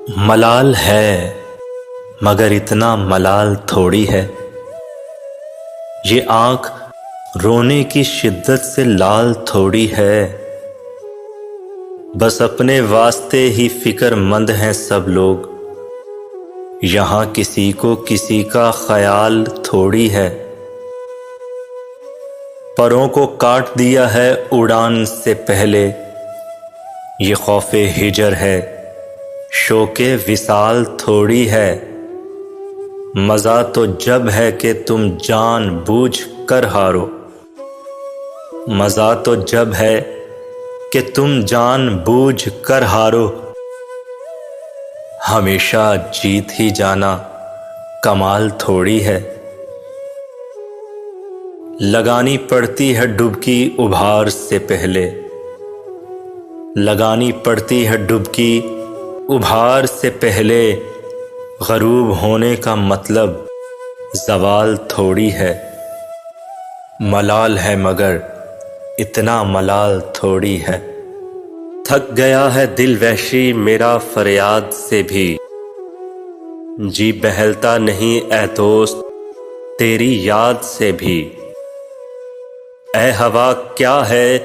मलाल है मगर इतना मलाल थोड़ी है। ये आँख रोने की शिद्दत से लाल थोड़ी है। बस अपने वास्ते ही फिक्रमंद हैं सब लोग। यहाँ किसी को किसी का ख्याल थोड़ी है। परों को काट दिया है उड़ान से पहले। ये खौफे हिजर है, शोके विसाल थोड़ी है। मज़ा तो जब है कि तुम जान बूझ कर हारो। मज़ा तो जब है कि तुम जान बूझ कर हारो। हमेशा जीत ही जाना कमाल थोड़ी है। लगानी पड़ती है डुबकी उभार से पहले। लगानी पड़ती है डुबकी उभार से पहले। ग़रूब होने का मतलब ज़वाल थोड़ी है। मलाल है मगर इतना मलाल थोड़ी है। थक गया है दिल वहशी मेरा फरियाद से भी। जी बहलता नहीं ए दोस्त तेरी याद से भी। ए हवा क्या है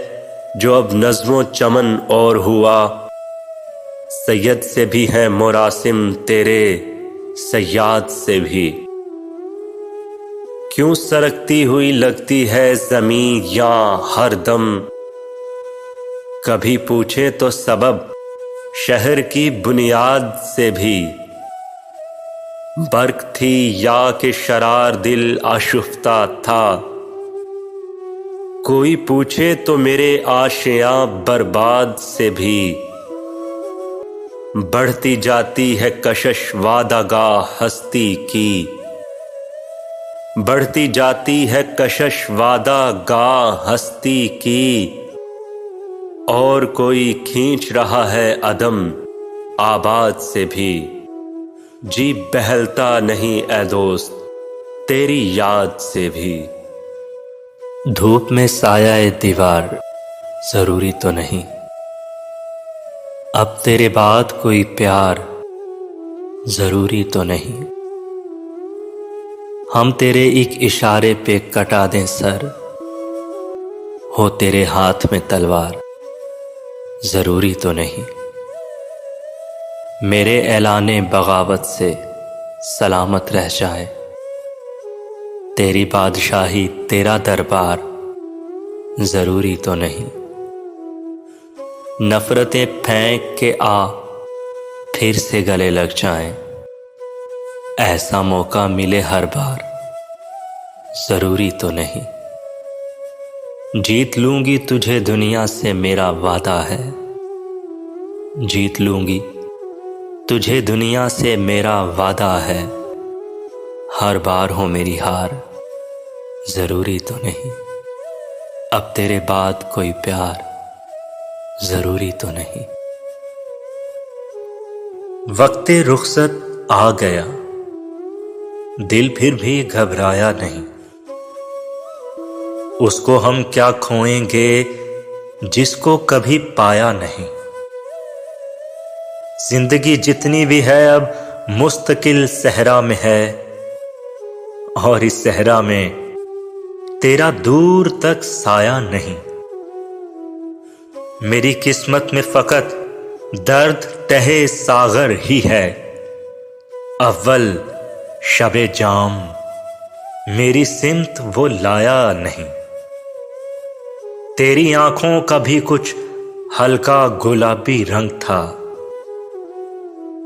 जो अब नज़्मों चमन और हुआ। सैयद से भी है मुरासिम तेरे सयाद से भी। क्यों सरकती हुई लगती है ज़मीं यहाँ हर दम। कभी पूछे तो सबब शहर की बुनियाद से भी। बर्क थी या कि शरार दिल आशुफ्ता था। कोई पूछे तो मेरे आशियां बर्बाद से भी। बढ़ती जाती है कशिश वादागाह हस्ती की। बढ़ती जाती है कशिश वादागाह हस्ती की। और कोई खींच रहा है अदम आबाद से भी। जी बहलता नहीं ए दोस्त तेरी याद से भी। धूप में साया ए दीवार जरूरी तो नहीं। अब तेरे बाद कोई प्यार जरूरी तो नहीं। हम तेरे एक इशारे पे कटा दें सर। हो तेरे हाथ में तलवार जरूरी तो नहीं। मेरे ऐलाने बगावत से सलामत रह जाए। तेरी बादशाही तेरा दरबार जरूरी तो नहीं। नफरतें फेंक के आ फिर से गले लग जाएं। ऐसा मौका मिले हर बार जरूरी तो नहीं। जीत लूंगी तुझे दुनिया से मेरा वादा है। जीत लूंगी तुझे दुनिया से मेरा वादा है। हर बार हो मेरी हार जरूरी तो नहीं। अब तेरे बाद कोई प्यार जरूरी तो नहीं। वक्ते रुखसत आ गया दिल फिर भी घबराया नहीं। उसको हम क्या खोएंगे जिसको कभी पाया नहीं। जिंदगी जितनी भी है अब मुस्तकिल सहरा में है। और इस सहरा में तेरा दूर तक साया नहीं। मेरी किस्मत में फकत दर्द तहे सागर ही है। अव्वल शबे जाम मेरी सिमत वो लाया नहीं। तेरी आंखों का भी कुछ हल्का गुलाबी रंग था।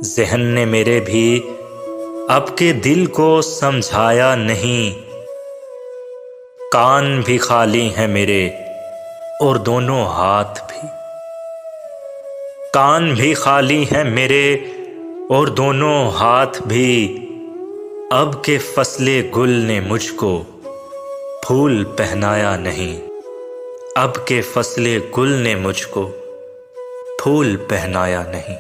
ज़हन ने मेरे भी अब के दिल को समझाया नहीं। कान भी खाली हैं मेरे और दोनों हाथ भी। कान भी खाली हैं मेरे और दोनों हाथ भी। अब के फसले गुल ने मुझको फूल पहनाया नहीं। अब के फसले गुल ने मुझको फूल पहनाया नहीं।